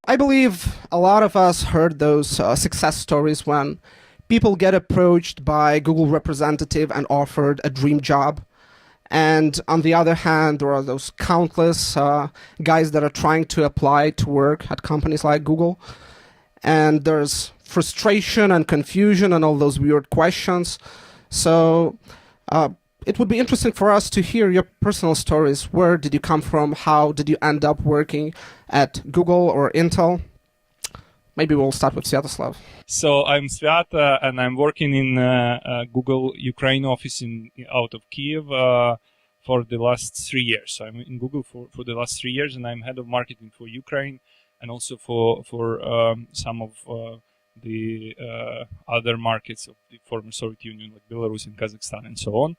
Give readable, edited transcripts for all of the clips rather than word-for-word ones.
I believe a lot of us heard those success stories when people get approached by Google representative and offered a dream job. And on the other hand, there are those countless guys that are trying to apply to work at companies like Google. And there's frustration and confusion and all those weird questions. So it would be interesting for us to hear your personal stories. Where did you come from? How did you end up working at Google or Intel? Maybe we'll start with Sviatoslav. So I'm Sviat, and I'm working in Google Ukraine office out of Kiev for the last 3 years. So I'm in Google for the last 3 years, and I'm head of marketing for Ukraine and also for some of the other markets of the former Soviet Union, like Belarus and Kazakhstan and so on.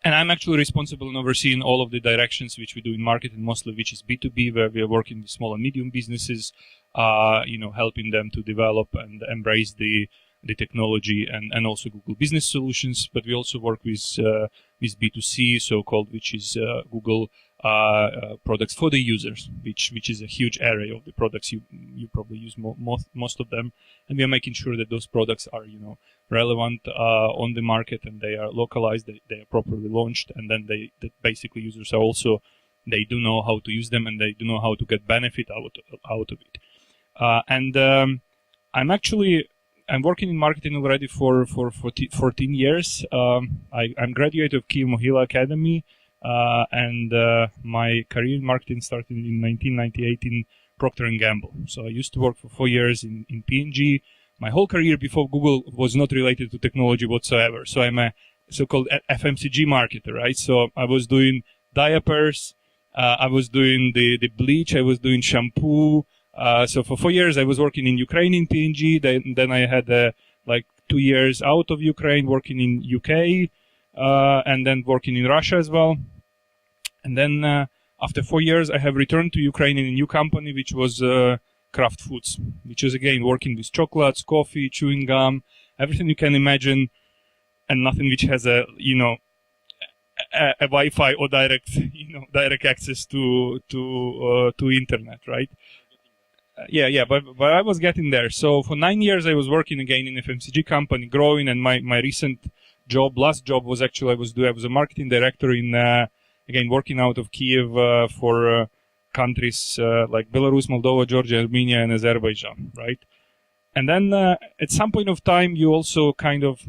And I'm actually responsible and overseeing all of the directions which we do in marketing, mostly which is B2B, where we are working with small and medium businesses, helping them to develop and embrace the technology and also Google Business Solutions. But we also work with B2C, so-called, which is Google products for the users, which is a huge area of the products. You probably use most of them, and we are making sure that those products are relevant on the market, and they are localized, they are properly launched, and then that basically users are also, they do know how to use them, and they do know how to get benefit out of it. I'm working in marketing already for 14 years. I'm graduate of Kyiv Mohila Academy, and my career in marketing started in 1998 in Procter & Gamble. So I used to work for 4 years in P&G. My whole career before Google was not related to technology whatsoever. So I'm a so-called FMCG marketer, right? So I was doing diapers, I was doing the bleach, I was doing shampoo. So for 4 years I was working in Ukraine in P&G. Then I had 2 years out of Ukraine working in UK, and then working in Russia as well. And then after 4 years I have returned to Ukraine in a new company, which was Kraft Foods, which is again working with chocolates, coffee, chewing gum, everything you can imagine, and nothing which has a Wi-Fi or direct access to internet, right? But I was getting there. So for 9 years I was working again in a FMCG company, growing, and my recent last job was actually I was a marketing director in again working out of Kiev for countries like Belarus, Moldova, Georgia, Armenia, and Azerbaijan, right? And then at some point of time, you also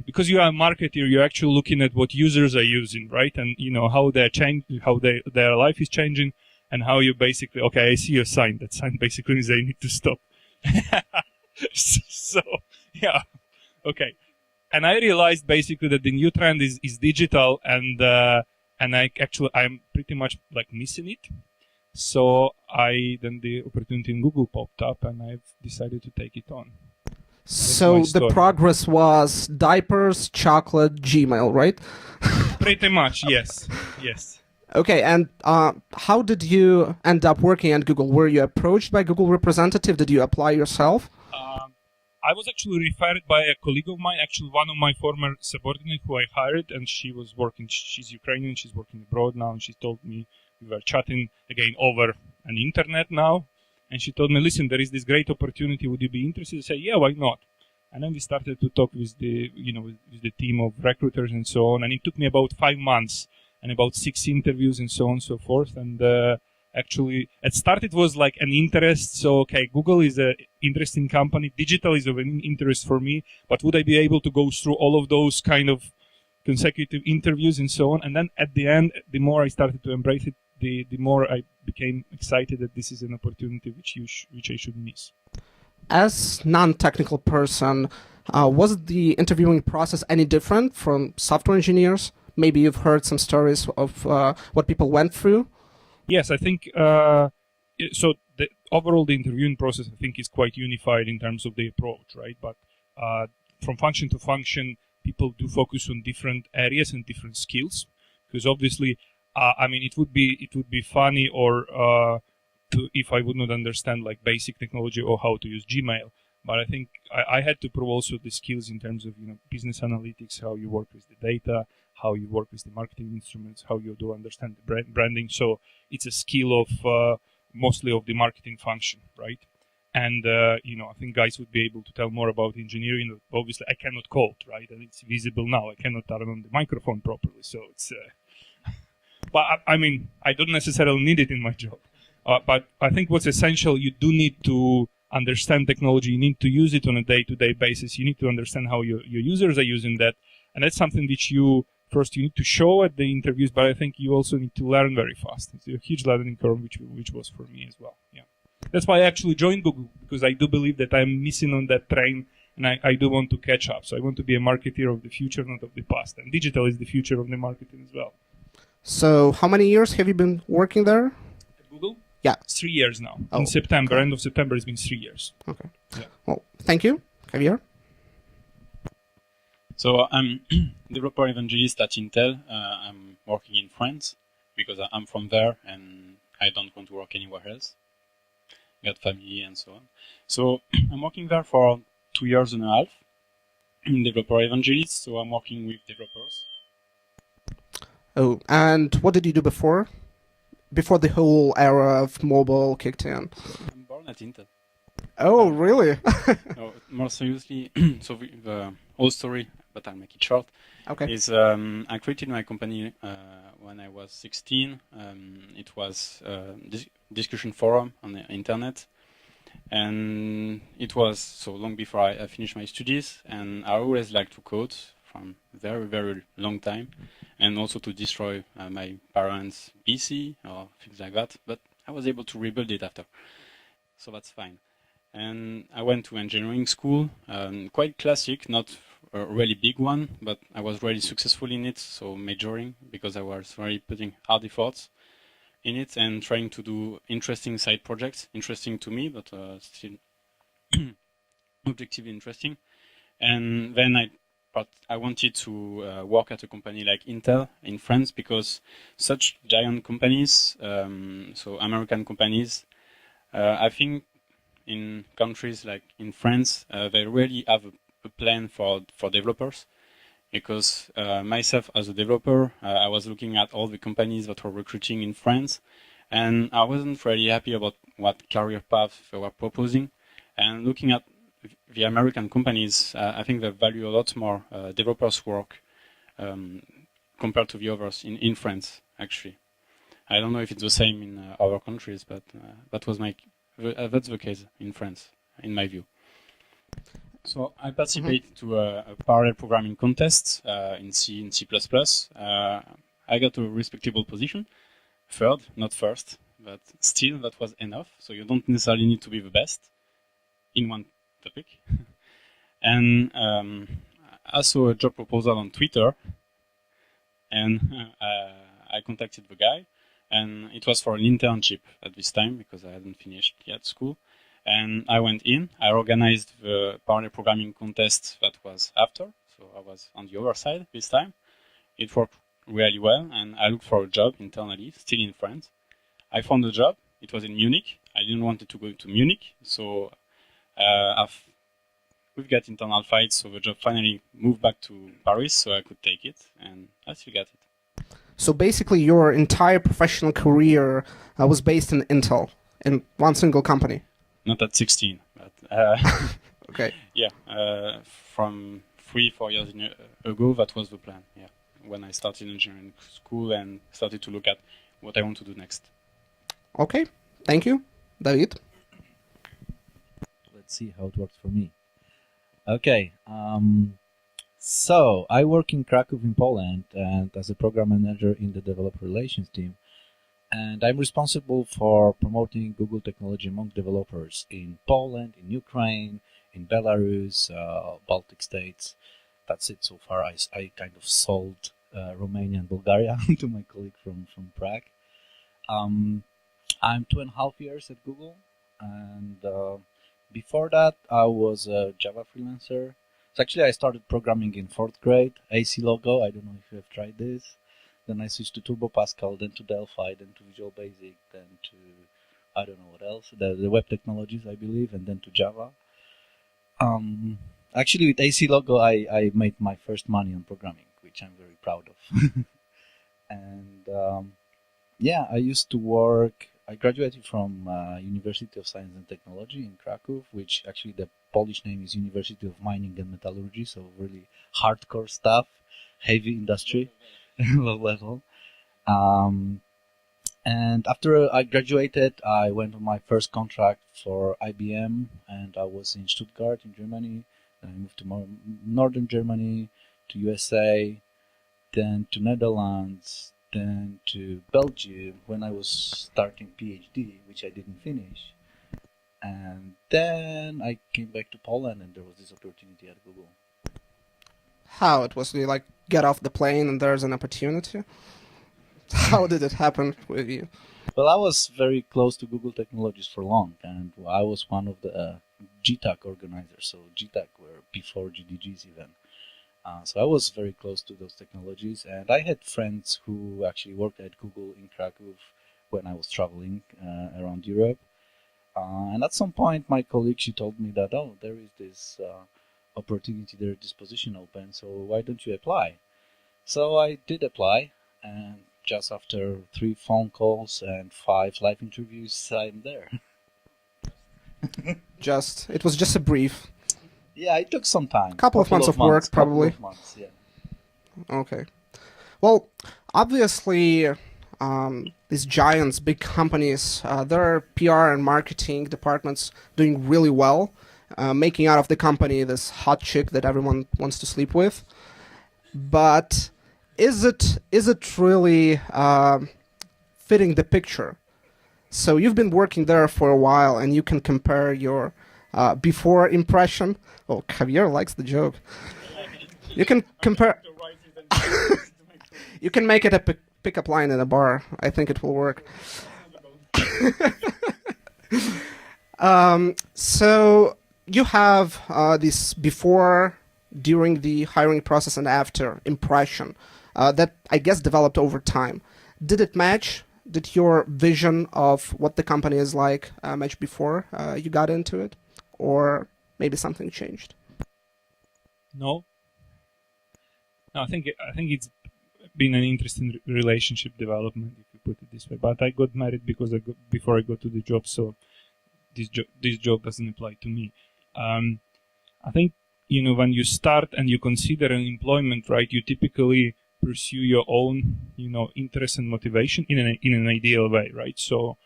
because you are a marketer, you're actually looking at what users are using, right? And how they're changing, how their life is changing, and how you basically, okay, I see your sign. That sign basically means they need to stop. So yeah, okay. And I realized basically that the new trend is digital, and I'm pretty much missing it. So then the opportunity in Google popped up, and I've decided to take it on. So the progress was diapers, chocolate, Gmail, right? Pretty much, yes. Yes. Okay, and how did you end up working at Google? Were you approached by Google representative? Did you apply yourself? I was actually referred by a colleague of mine, actually one of my former subordinates who I hired, and she's Ukrainian, she's working abroad now, and she told me, we were chatting again over an internet now, and she told me, listen, there is this great opportunity, would you be interested? I said, yeah, why not? And then we started to talk with with the team of recruiters and so on, and it took me about 5 months and about 6 interviews and so on and so forth. And actually, at start it was like an interest. So, okay, Google is an interesting company. Digital is of an interest for me. But would I be able to go through all of those kind of consecutive interviews and so on? And then at the end, the more I started to embrace it, the more I became excited that this is an opportunity which I should miss. As non-technical person, was the interviewing process any different from software engineers? Maybe you've heard some stories of what people went through. Yes, I think so. Overall, the interviewing process, I think, is quite unified in terms of the approach, right? But from function to function, people do focus on different areas and different skills. Because obviously, it would be funny or if I would not understand basic technology or how to use Gmail. But I think I had to prove also the skills in terms of business analytics, how you work with the data, how you work with the marketing instruments, how you do understand the branding. So it's a skill mostly of the marketing function, right? And I think guys would be able to tell more about engineering. Obviously, I cannot code, right? And it's visible now. I cannot turn on the microphone properly, so it's. But I mean, I don't necessarily need it in my job. But I think what's essential, you do need to understand technology. You need to use it on a day-to-day basis. You need to understand how your users are using that, and that's something which you need to show at the interviews. But I think you also need to learn very fast. It's a huge learning curve, which was for me as well. Yeah. That's why I actually joined Google, because I do believe that I'm missing on that train, and I do want to catch up. So I want to be a marketeer of the future, not of the past. And digital is the future of the marketing as well. So how many years have you been working there? At Google? Yeah. 3 years now. Oh, in September, okay. End of September, it's been 3 years. Okay. Yeah. Well, thank you. Javier? So I'm developer evangelist at Intel. I'm working in France because I'm from there and I don't want to work anywhere else. Got family and so on. So I'm working there for 2 years and a half. I'm developer evangelist, so I'm working with developers. Oh, and what did you do before? Before the whole era of mobile kicked in? I'm born at Intel. Oh, really? No, more seriously, so the whole story, but I'll make it short, Okay. is I created my company when I was 16. It was a discussion forum on the internet. And it was so long before I finished my studies. And I always liked to code from very, very long time. And also to destroy my parents' PC or things like that. But I was able to rebuild it after. So that's fine. And I went to engineering school, quite classic, not a really big one, but I was really successful in it, so majoring, because I was really putting hard efforts in it and trying to do interesting side projects, interesting to me, but still objectively interesting. And then I wanted to work at a company like Intel in France, because such giant companies, so American companies, I think in countries like in France, they really have a plan for developers. Because myself as a developer, I was looking at all the companies that were recruiting in France, and I wasn't really happy about what career path they were proposing. And looking at the American companies, I think they value a lot more developers' work compared to the others in France, actually. I don't know if it's the same in other countries, but that's the case in France, in my view. So I participated to a parallel programming contest in C and C++. I got a respectable position, third, not first, but still that was enough. So you don't necessarily need to be the best in one topic. And I saw a job proposal on Twitter, and I contacted the guy, and it was for an internship at this time because I hadn't finished yet school. And I went in, I organized the parallel programming contest that was after, so I was on the other side this time. It worked really well, and I looked for a job internally, still in France. I found a job, it was in Munich. I didn't want to go to Munich, so we've got internal fights, so the job finally moved back to Paris, so I could take it, and I still got it. So basically your entire professional career was based in Intel, in one single company? Not at 16, but Okay. Yeah, from 3-4 years ago, that was the plan. Yeah, when I started engineering school and started to look at what I want to do next. Okay, thank you. David? Let's see how it works for me. Okay, so I work in Krakow in Poland and as a program manager in the developer relations team. And I'm responsible for promoting Google technology among developers in Poland, in Ukraine, in Belarus, Baltic states. That's it so far. I kind of sold Romania and Bulgaria to my colleague from Prague. I'm 2.5 years at Google, and before that I was a Java freelancer. So actually I started programming in 4th grade, AC Logo. I don't know if you have tried this. Then I switched to Turbo Pascal, then to Delphi, then to Visual Basic, then to, I don't know what else, the web technologies, I believe, and then to Java. Actually, with AC Logo, I made my first money on programming, which I'm very proud of. And yeah, I used to work I graduated from University of Science and Technology in Krakow, which actually the Polish name is University of Mining and Metallurgy, so really hardcore stuff, heavy industry, low level. And after I graduated, I went on my first contract for IBM, and I was in Stuttgart in Germany. Then I moved to northern Germany, to USA, then to Netherlands, then to Belgium when I was starting PhD, which I didn't finish. And then I came back to Poland, and there was this opportunity at Google. How it was? You like get off the plane and there's an opportunity? How did it happen with you? Well, I was very close to Google Technologies for long, and I was one of the GTAC organizers. So GTAC were before GDGs even. So I was very close to those technologies, and I had friends who actually worked at Google in Krakow when I was traveling around Europe. And at some point, my colleague, she told me that, oh, there is this opportunity there, this position open, so why don't you apply? So I did apply, and just after 3 phone calls and 5 live interviews, I'm there. It was just a brief. Yeah, it took some time. Couple of months of work, probably. Couple of months, yeah. Okay. Well, obviously, these giants, big companies, their PR and marketing departments doing really well, making out of the company this hot chick that everyone wants to sleep with. But is it really fitting the picture? So you've been working there for a while, and you can compare your before impression. Oh, Javier likes the joke. You can compare. You can make it a pickup line in a bar. I think it will work. So you have this before, during the hiring process, and after impression that I guess developed over time. Did it match? Did your vision of what the company is like match before you got into it? Or maybe something changed? No, I think it's been an interesting relationship development, if you put it this way. But I got married because before I got to the job, so this job doesn't apply to me. I think when you start and you consider an employment, right, you typically pursue your own interest and motivation in an ideal way, right? So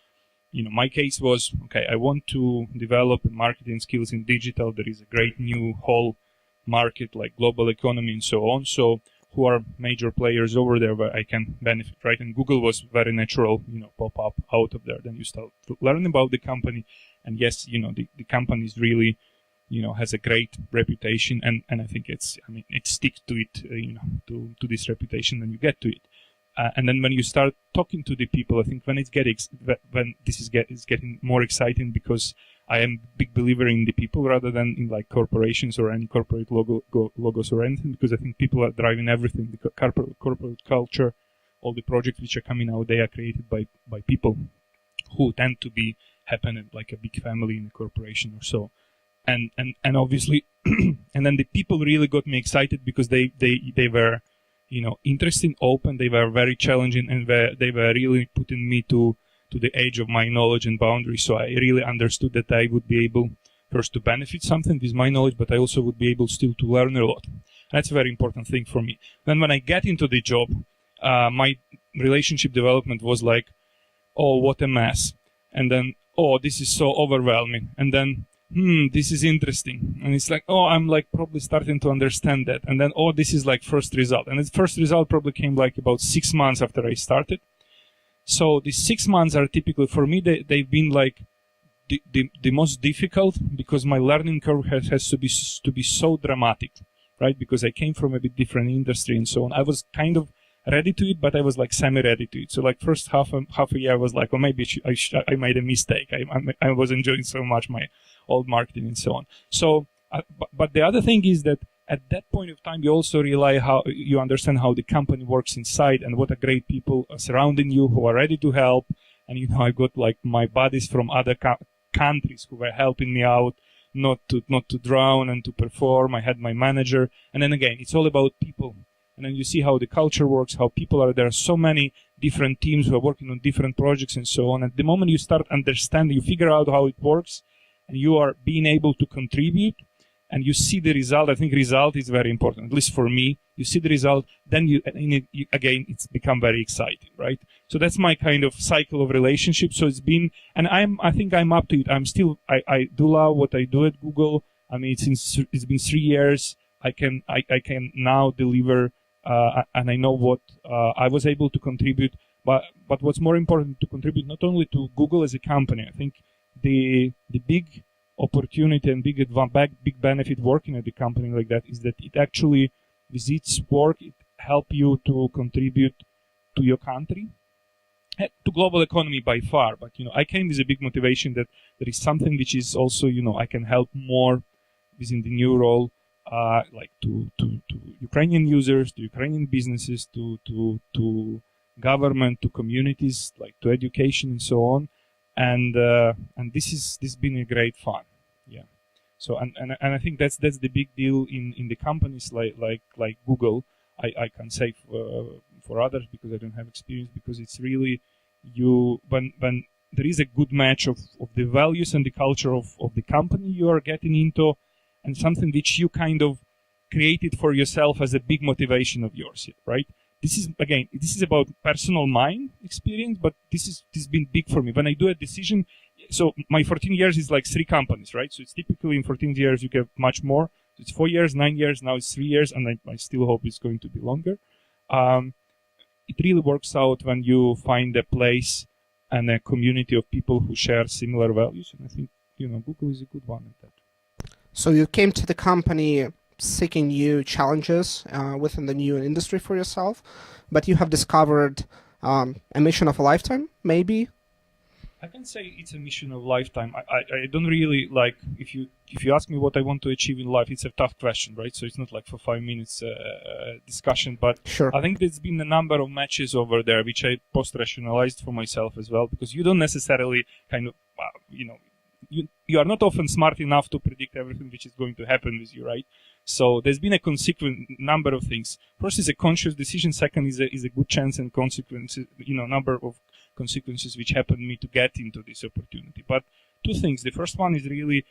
my case was, okay, I want to develop marketing skills in digital. There is a great new whole market like global economy and so on. So who are major players over there where I can benefit, right? And Google was very natural, pop up out of there. Then you start to learn about the company. And yes, the company is really, has a great reputation. And I think it sticks to it, to this reputation when you get to it. And then when you start talking to the people, I think when this is getting more exciting, because I am a big believer in the people rather than in like corporations or any corporate logos or anything, because I think people are driving everything. The corporate culture, all the projects which are coming out, they are created by people who tend to be happening like a big family in a corporation or so. And obviously, and then the people really got me excited because they were interesting, open, they were very challenging, and they were really putting me to the edge of my knowledge and boundaries. So I really understood that I would be able first to benefit something with my knowledge, but I also would be able still to learn a lot. That's a very important thing for me. Then when I get into the job, my relationship development was like, oh, what a mess. And then, oh, this is so overwhelming. And then, this is interesting. And it's like, oh, I'm like probably starting to understand that. And then, oh, this is like first result. And the first result probably came like about 6 months after I started. So these 6 months are typically, for me, they've been like the most difficult, because my learning curve has to be so dramatic, right? Because I came from a bit different industry and so on. I was kind of ready to it, but I was like semi-ready to it. So like first half a year, I was like, oh, maybe I made a mistake. I was enjoying so much my old marketing and so on. So, but the other thing is that at that point of time, you also you understand how the company works inside, and what a great people are surrounding you who are ready to help. And I got like my buddies from other countries who were helping me out not to drown and to perform. I had my manager, and then again, it's all about people. And then you see how the culture works, how people are. There are so many different teams who are working on different projects and so on. At the moment you start understanding, you figure out how it works, and you are being able to contribute, and you see the result. I think result is very important, at least for me. You see the result, then again, it's become very exciting, right? So that's my kind of cycle of relationship. So it's been, and I think I'm up to it. I do love what I do at Google. I mean, it's been 3 years. I can now deliver, and I know what I was able to contribute. But what's more important, to contribute not only to Google as a company. I think the big opportunity and big benefit working at a company like that is that it actually, with its work, it help you to contribute to your country, to global economy by far. But I came with a big motivation that there is something which is also I can help more within the new role, like to Ukrainian users, to Ukrainian businesses, to government, to communities, like to education and so on. And this has been a great fun. Yeah. So and I think that's the big deal in the companies like Google. I can say for others because I don't have experience, because it's really when there is a good match of the values and the culture of the company you are getting into, and something which you kind of created for yourself as a big motivation of yours, right? This is about personal mind experience, but this has been big for me. When I do a decision, so my 14 years is like 3 companies, right? So it's typically in 14 years you get much more. So it's 4 years, 9 years, now it's 3 years, and I still hope it's going to be longer. It really works out when you find a place and a community of people who share similar values, and I think Google is a good one at that. So you came to the company seeking new challenges within the new industry for yourself, but you have discovered a mission of a lifetime, maybe? I can say it's a mission of lifetime. I don't really like, if you ask me what I want to achieve in life, it's a tough question, right? So it's not like for 5 minutes discussion, but sure. I think there's been a number of matches over there which I post-rationalized for myself as well, because you don't necessarily kind of, you are not often smart enough to predict everything which is going to happen with you, right? So there's been a consequent number of things. First is a conscious decision. Second is a good chance and consequences, number of consequences which happened me to get into this opportunity. But 2 things. The first one is really,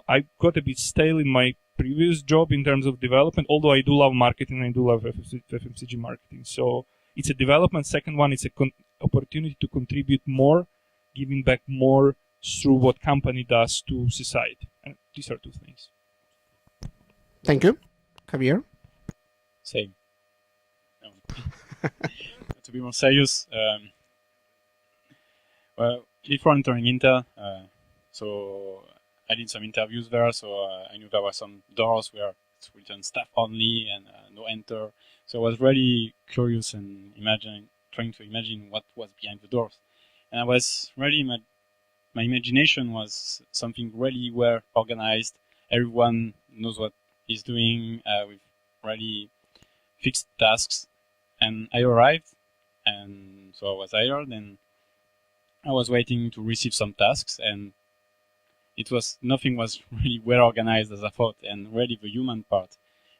I got a bit stale in my previous job in terms of development, although I do love marketing, I do love FMCG marketing. So it's a development. Second one, it's an opportunity to contribute more, giving back more through what company does to society. And these are 2 things. Thank you. Javier? Same. No. To be more serious, well, before entering Intel, so I did some interviews there, so I knew there were some doors where it's written staff only and no enter. So I was really curious and trying to imagine what was behind the doors. And I was really, my imagination was something really well organized. Everyone knows what he's doing with really fixed tasks. And I arrived, and so I was hired, and I was waiting to receive some tasks, and nothing was really well organized as I thought, and really the human part,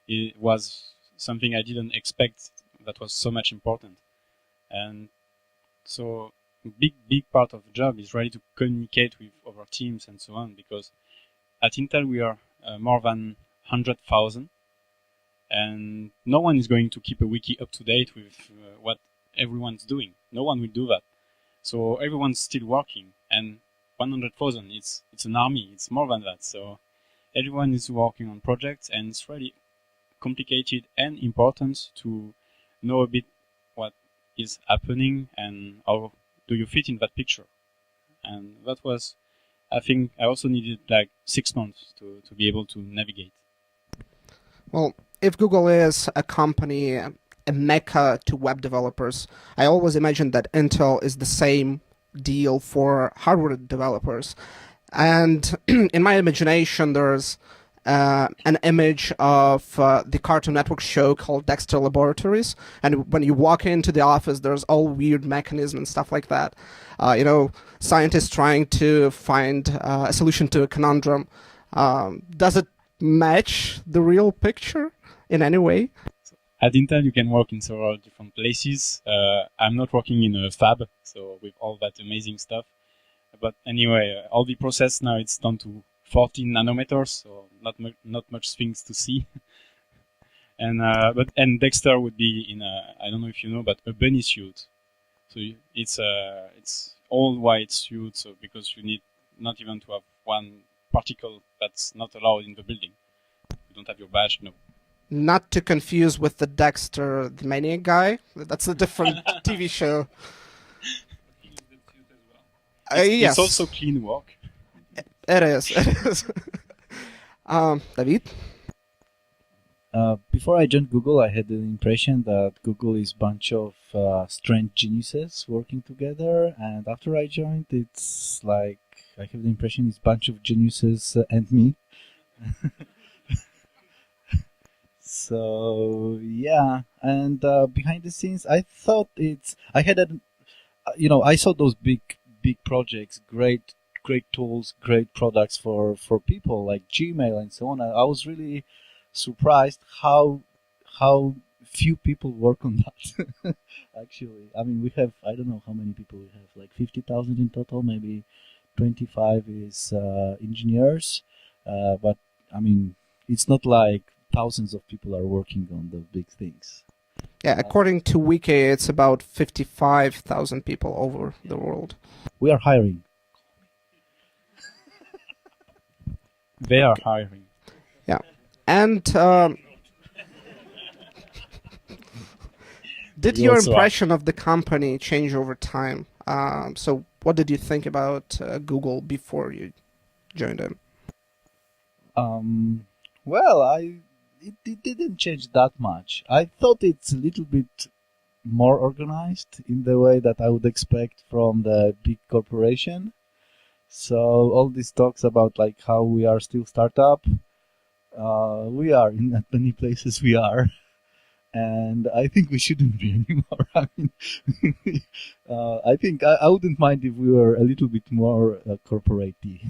it was something I didn't expect that was so much important. And so big part of the job is really to communicate with other teams and so on, because at Intel we are more than 100,000, and no one is going to keep a wiki up to date with what everyone's doing. No one will do that. So everyone's still working, and 100,000, it's an army, it's more than that. So everyone is working on projects, and it's really complicated and important to know a bit what is happening and how do you fit in that picture. And that was, I think I also needed like 6 months to be able to navigate. Well, if Google is a company, a mecca to web developers, I always imagine that Intel is the same deal for hardware developers. And in my imagination, there's an image of the Cartoon Network show called Dexter Laboratories. And when you walk into the office, there's all weird mechanisms and stuff like that. Scientists trying to find a solution to a conundrum. Does it match the real picture in any way? At Intel, you can work in several different places. I'm not working in a fab, so with all that amazing stuff. But anyway, all the process now it's down to 14 nanometers, so not much things to see. And Dexter would be in a, I don't know if you know, but a bunny suit. So it's all white suit, so because you need not even to have one particle that's not allowed in the building. You don't have your badge, no. Not to confuse with the Dexter, the Maniac guy. That's a different TV show. Yes. It's also clean work. It is. David? Before I joined Google, I had the impression that Google is a bunch of strange geniuses working together. And after I joined, it's like I have the impression it's a bunch of geniuses and me. So yeah, and behind the scenes, I thought I saw those big projects, great tools, great products for people like Gmail and so on. I was really surprised how few people work on that. Actually, I mean, we have, I don't know how many people we have, like 50,000 in total, maybe 25 is engineers, but I mean, it's not like thousands of people are working on the big things. Yeah, according to Wiki, it's about 55,000 people over the world. We are hiring. They are hiring. Yeah. And did your impression of the company change over time? So what did you think about Google before you joined them? Well, it didn't change that much. I thought it's a little bit more organized in the way that I would expect from the big corporation. So all these talks about like how we are still startup, we are in that many places we are, and I think we shouldn't be anymore. I mean, I think I wouldn't mind if we were a little bit more corporate-y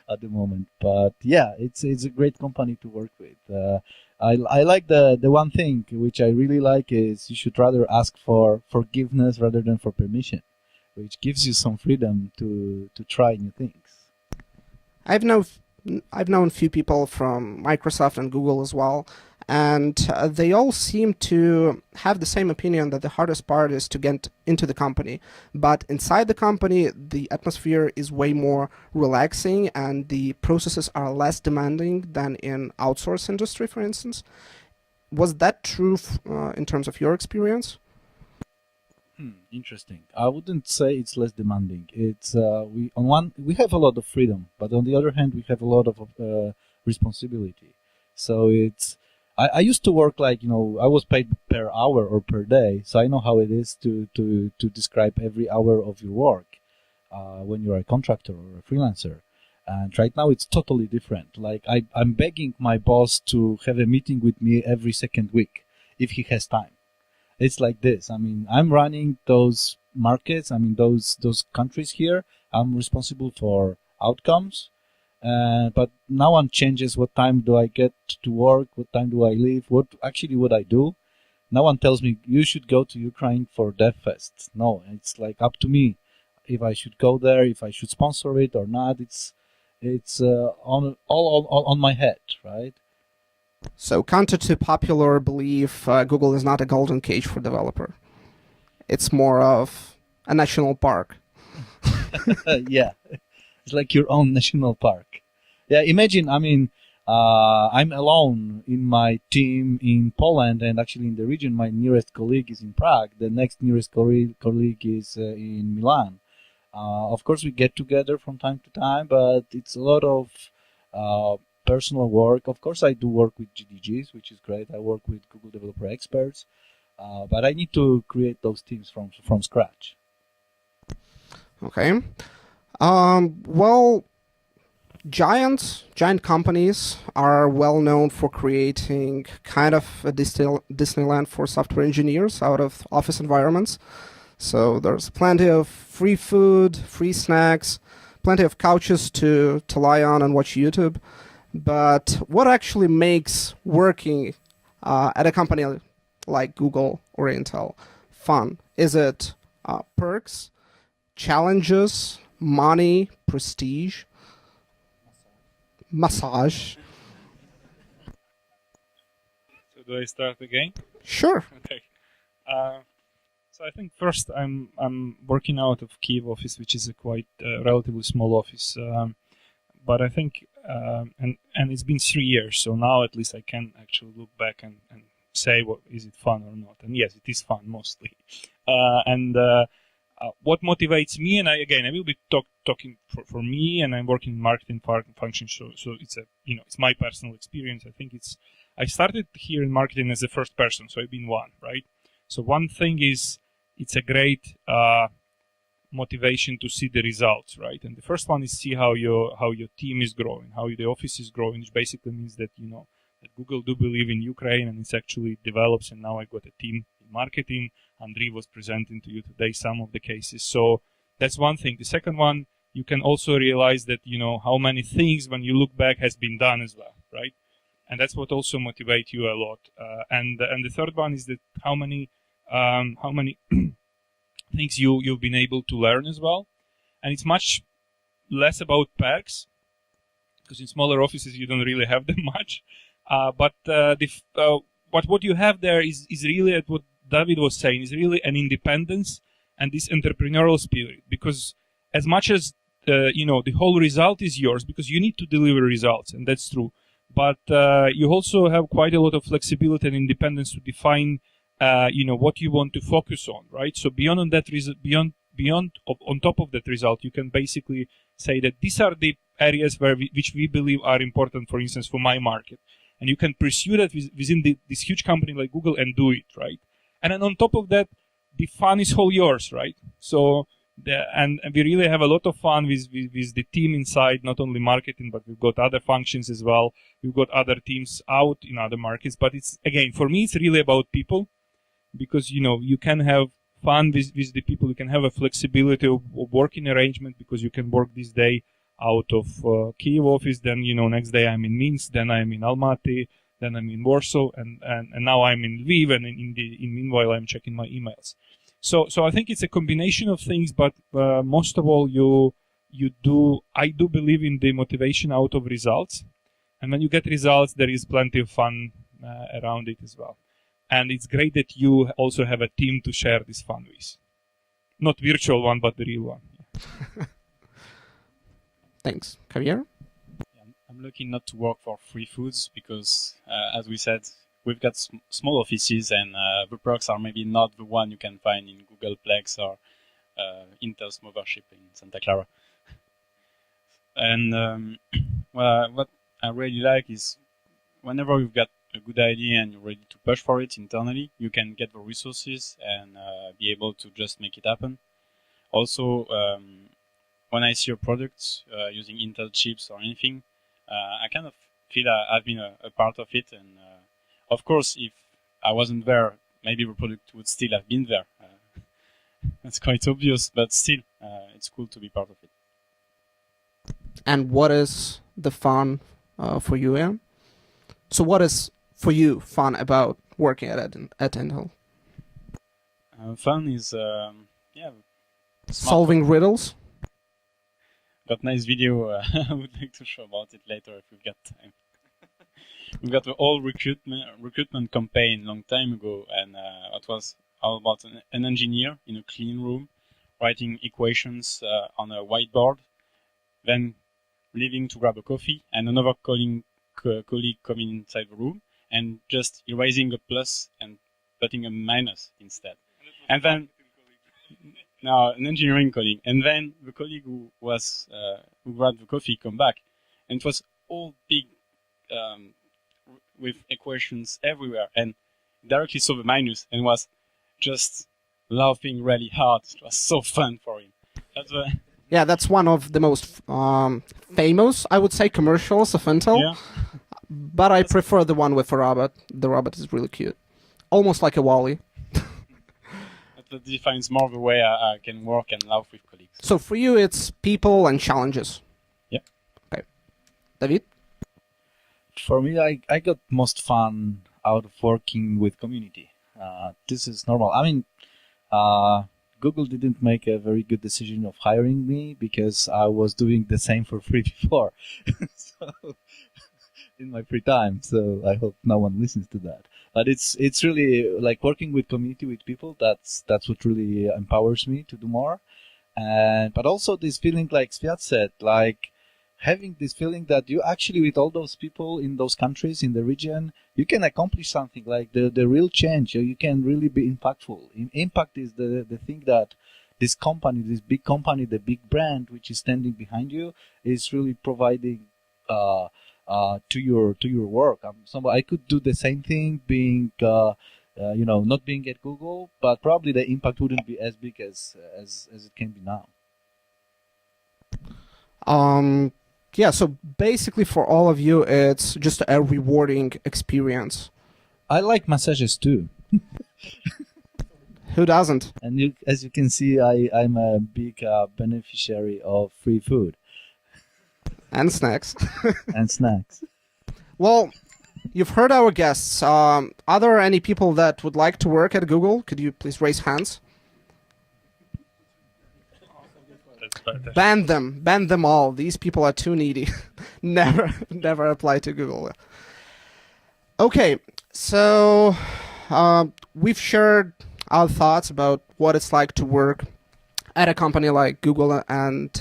at the moment. But yeah, it's a great company to work with. I like the one thing which I really like is you should rather ask for forgiveness rather than for permission, which gives you some freedom to try new things. I've known few people from Microsoft and Google as well, and they all seem to have the same opinion that the hardest part is to get into the company. But inside the company, the atmosphere is way more relaxing and the processes are less demanding than in outsource industry, for instance. Was that true in terms of your experience? Interesting. I wouldn't say it's less demanding. It's we have a lot of freedom, but on the other hand, we have a lot of responsibility. So I used to work like, I was paid per hour or per day, so I know how it is to describe every hour of your work when you're a contractor or a freelancer. And right now it's totally different. Like I'm begging my boss to have a meeting with me every second week if he has time. It's like this. I mean, I'm running those markets. I mean, those countries here. I'm responsible for outcomes. But no one changes what time do I get to work, what time do I leave, what I do. No one tells me you should go to Ukraine for DevFest. No, it's like up to me if I should go there, if I should sponsor it or not. It's all on my head, right? So, counter to popular belief, Google is not a golden cage for developer. It's more of a national park. Yeah, it's like your own national park. Yeah, imagine, I mean, I'm alone in my team in Poland, and actually in the region, my nearest colleague is in Prague. The next nearest colleague is in Milan. Of course, we get together from time to time, but it's a lot of personal work. Of course, I do work with GDGs, which is great. I work with Google Developer Experts, but I need to create those teams from scratch. Okay. Well, giant companies are well known for creating kind of a Disneyland for software engineers out of office environments. So there's plenty of free food, free snacks, plenty of couches to lie on and watch YouTube. But what actually makes working at a company like Google or Intel fun? Is it perks, challenges, money, prestige, massage? So do I start again? Sure. Okay. So I think first I'm working out of Kyiv office, which is a quite relatively small office. But I think and it's been 3 years, so now at least I can actually look back and say, what is it fun or not? And yes, it is fun mostly. What motivates me, and I will be talking for me, and I'm working in marketing function, so it's it's my personal experience. I think I started here in marketing as a first person, so I've been one, right? So one thing is it's a great motivation to see the results, right? And the first one is see how your team is growing, how the office is growing, which basically means that that Google do believe in Ukraine and it's actually develops, and now I got a team in marketing. Andriy was presenting to you today some of the cases. So that's one thing. The second one, you can also realize that how many things when you look back has been done as well, right? And that's what also motivates you a lot. And the third one is that how many things you've been able to learn as well. And it's much less about perks, because in smaller offices you don't really have them much. But what you have there is really at what David was saying, is really an independence and this entrepreneurial spirit. Because as much as the whole result is yours, because you need to deliver results, and that's true. But you also have quite a lot of flexibility and independence to define what you want to focus on, right? So beyond that on top of that result, you can basically say that these are the areas which we believe are important, for instance, for my market. And you can pursue that within this huge company like Google and do it, right? And then on top of that, the fun is all yours, right? So, and we really have a lot of fun with the team inside, not only marketing, but we've got other functions as well. We've got other teams out in other markets. But again, for me, it's really about people, because, you can have fun with the people. You can have a flexibility of working arrangement, because you can work this day out of Kyiv office, then next day I'm in Minsk, then I'm in Almaty, then I'm in Warsaw, and now I'm in Lviv, and in meanwhile I'm checking my emails. So I think it's a combination of things, but most of all I do believe in the motivation out of results, and when you get results, there is plenty of fun around it as well. And it's great that you also have a team to share this fun with, not virtual one, but the real one. Thanks. Javier? I'm lucky not to work for free foods because, as we said, we've got small offices, and the perks are maybe not the one you can find in Googleplex or Intel's mothership in Santa Clara. And what I really like is whenever you've got a good idea and you're ready to push for it internally, you can get the resources and be able to just make it happen. Also, when I see a product using Intel chips or anything, I kind of feel I've been a part of it. And of course, if I wasn't there, maybe the product would still have been there. That's quite obvious, but still, it's cool to be part of it. And what is the fun for you, Ian? So what is, for you, fun about working at Intel? Fun is, solving riddles? Got nice video. I would like to show about it later if we've got time. We got the whole recruitment campaign long time ago, and it was all about an engineer in a clean room writing equations on a whiteboard, then leaving to grab a coffee, and another colleague coming inside the room and just erasing a plus and putting a minus instead. And then no, an engineering colleague, and then the colleague who grabbed the coffee come back, and it was all big with equations everywhere, and directly saw the minus and was just laughing really hard. It was so fun for him. Yeah, that's one of the most famous, I would say, commercials of Intel. Yeah. But I prefer the one with the robot. The robot is really cute. Almost like a Wall-E. That defines more the way I can work and laugh with colleagues. So for you, it's people and challenges. Yeah. Okay. David? For me, I got most fun out of working with community. This is normal. I mean, Google didn't make a very good decision of hiring me because I was doing the same for free before. So, in my free time. So I hope no one listens to that. But it's really like working with community, with people. That's what really empowers me to do more. And but also this feeling, like Sviat said, like having this feeling that you actually, with all those people in those countries, in the region, you can accomplish something, like the real change. You can really be impactful. Impact is the thing that this company, this big company, the big brand which is standing behind you, is really providing to your work. I could do the same thing, being not being at Google, but probably the impact wouldn't be as big as it can be now. Yeah, so basically for all of you, it's just a rewarding experience. I like massages too. Who doesn't? And as you can see, I'm a big beneficiary of free food. And snacks. And snacks. Well, you've heard our guests. Are there any people that would like to work at Google? Could you please raise hands? Ban them all. These people are too needy. never apply to Google. Okay, so we've shared our thoughts about what it's like to work at a company like Google and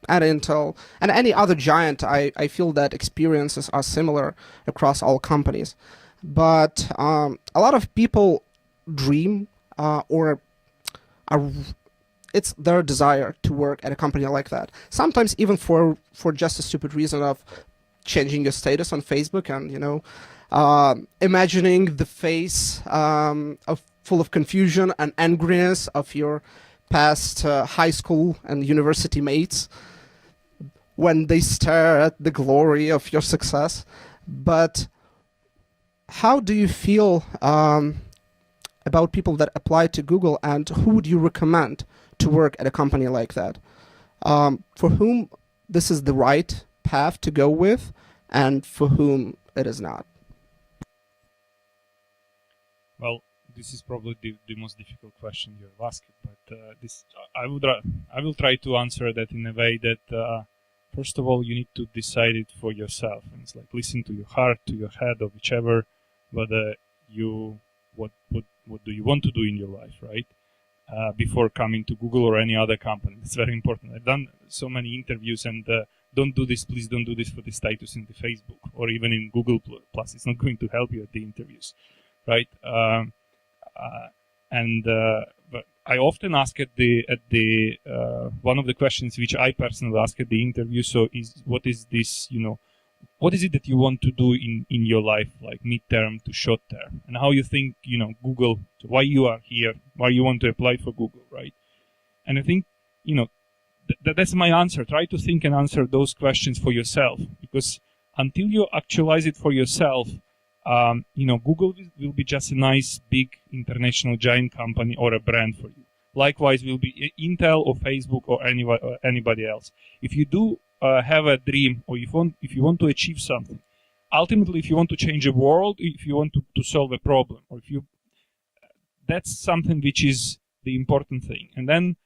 Intel and any other giant. I feel that experiences are similar across all companies, but a lot of people dream or are. It's their desire to work at a company like that. Sometimes even for just a stupid reason of changing your status on Facebook and, imagining the face full of confusion and angriness of your past high school and university mates when they stare at the glory of your success. But how do you feel about people that apply to Google, and who would you recommend to work at a company like that, for whom this is the right path to go with, and for whom it is not? Well, this is probably the most difficult question you have asked, but I will try to answer that in a way that first of all you need to decide it for yourself, and it's like listen to your heart, to your head, or whichever, whether what do you want to do in your life, right? Before coming to Google or any other company. It's very important. I've done so many interviews, and don't do this, please don't do this for the status in the Facebook or even in Google Plus. It's not going to help you at the interviews, right? But I often ask at the one of the questions which I personally ask at the interview. So what is this? What is it that you want to do in your life, like mid-term to short-term, and how you think, Google, why you are here, why you want to apply for Google, right? And I think, that's my answer. Try to think and answer those questions for yourself, because until you actualize it for yourself, Google will be just a nice, big, international giant company or a brand for you. Likewise, will be Intel or Facebook or anybody else. If you do have a dream, or if you want to achieve something, ultimately, if you want to change the world, if you want to solve a problem, or that's something which is the important thing. And then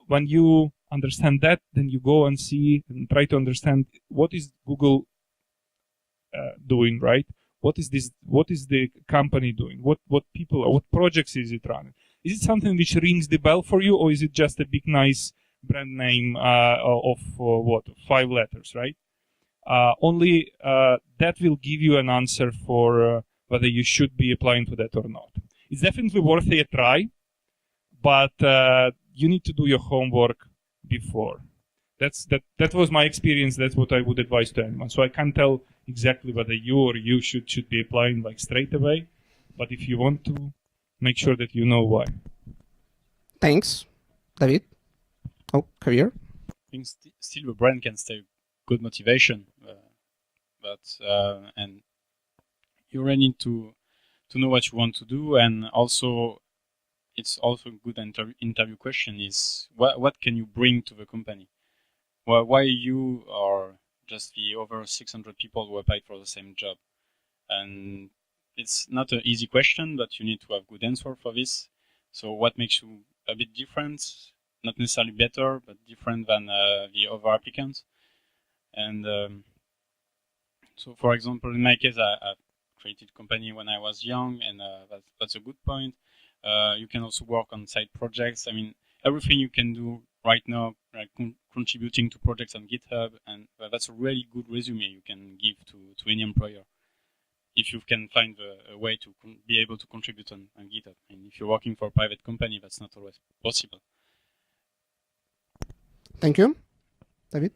when you understand that, then you go and see and try to understand what is Google doing, right? What is the company doing? What projects is it running? Is it something which rings the bell for you, or is it just a big, nice brand name of 5 letters, right? Only that will give you an answer for whether you should be applying to that or not. It's definitely worth a try, but you need to do your homework before. That was my experience. That's what I would advise to anyone. So I can't tell exactly whether you should be applying like straight away, but if you want to, make sure that you know why. Thanks, David. Oh, career? I think still your brand can stay good motivation, and you really need to know what you want to do, and also it's also a good interview question is what can you bring to the company? Why you are just the over 600 people who applied for the same job, and it's not an easy question, but you need to have good answer for this. So what makes you a bit different? Not necessarily better, but different than the other applicants. And so, for example, in my case, I created company when I was young, and that's a good point. You can also work on side projects. I mean, everything you can do right now, like contributing to projects on GitHub, and that's a really good resume you can give to any employer. If you can find a way to be able to contribute on GitHub. And if you're working for a private company, that's not always possible. Thank you. David?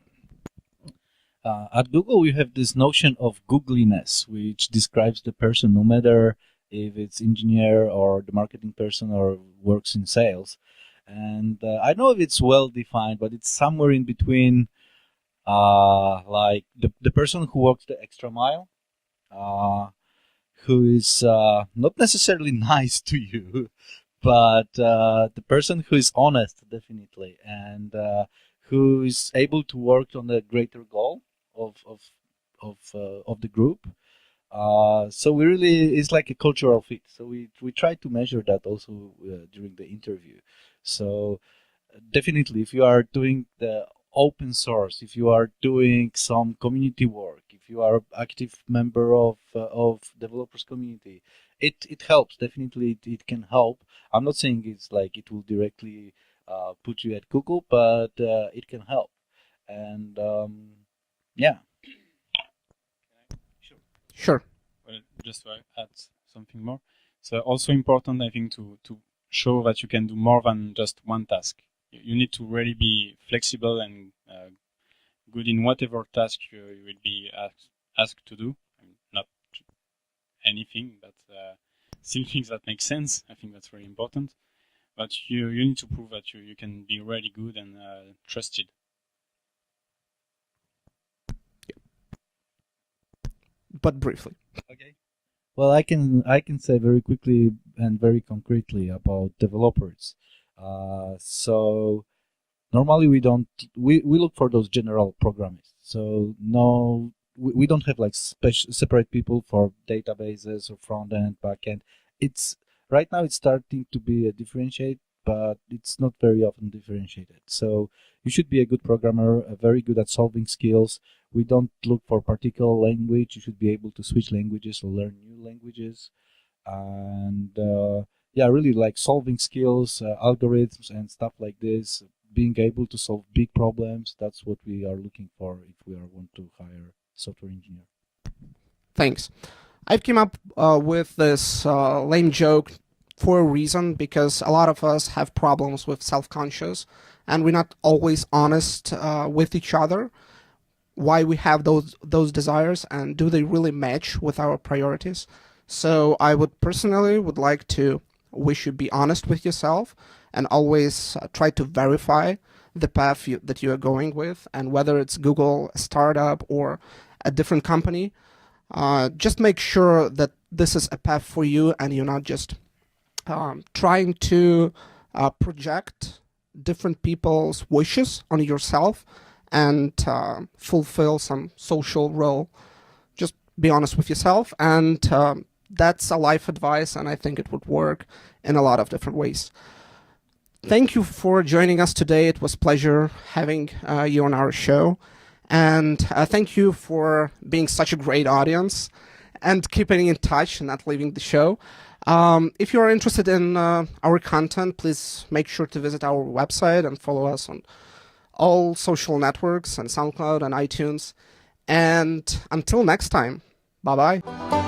At Google, we have this notion of googliness, which describes the person, no matter if it's engineer or the marketing person or works in sales. And I don't know if it's well defined, but it's somewhere in between, like the person who walks the extra mile, who is not necessarily nice to you, but the person who is honest, definitely, and who is able to work on the greater goal of the group. So we really, it's like a cultural fit. So we try to measure that also during the interview. So definitely, if you are doing the open source, if you are doing some community work, if you are an active member of developers community, it helps. Definitely, it can help. I'm not saying it's like it will directly put you at Google, but it can help. And yeah. Sure. Well, just to add something more. So also important, I think, to show that you can do more than just one task. You need to really be flexible and good in whatever task you will be asked to do. I mean, not anything, but still things that make sense. I think that's very important. But you need to prove that you can be really good and trusted. But briefly. Okay. Well, I can say very quickly and very concretely about developers. So normally we look for those general programists. So no, we don't have like separate people for databases or front end, back end. It's right now it's starting to be a differentiate, but it's not very often differentiated. So you should be a good programmer, very good at solving skills. We don't look for particular language. You should be able to switch languages or learn new languages. And yeah, really like solving skills, algorithms and stuff like this, being able to solve big problems. That's what we are looking for if we want to hire a software engineer. Thanks. I've came up with this lame joke for a reason, because a lot of us have problems with self-conscious and we're not always honest with each other. Why we have those desires, and do they really match with our priorities? So I would personally like to wish you be honest with yourself and always try to verify the path that you are going with, and whether it's Google, a startup, or a different company, just make sure that this is a path for you and you're not just trying to project different people's wishes on yourself and fulfill some social role. Just be honest with yourself, and that's a life advice, and I think it would work in a lot of different ways. Thank you for joining us today. It was a pleasure having you on our show, and thank you for being such a great audience and keeping in touch and not leaving the show. If you are interested in our content, please make sure to visit our website and follow us on all social networks and SoundCloud and iTunes. And until next time, bye-bye.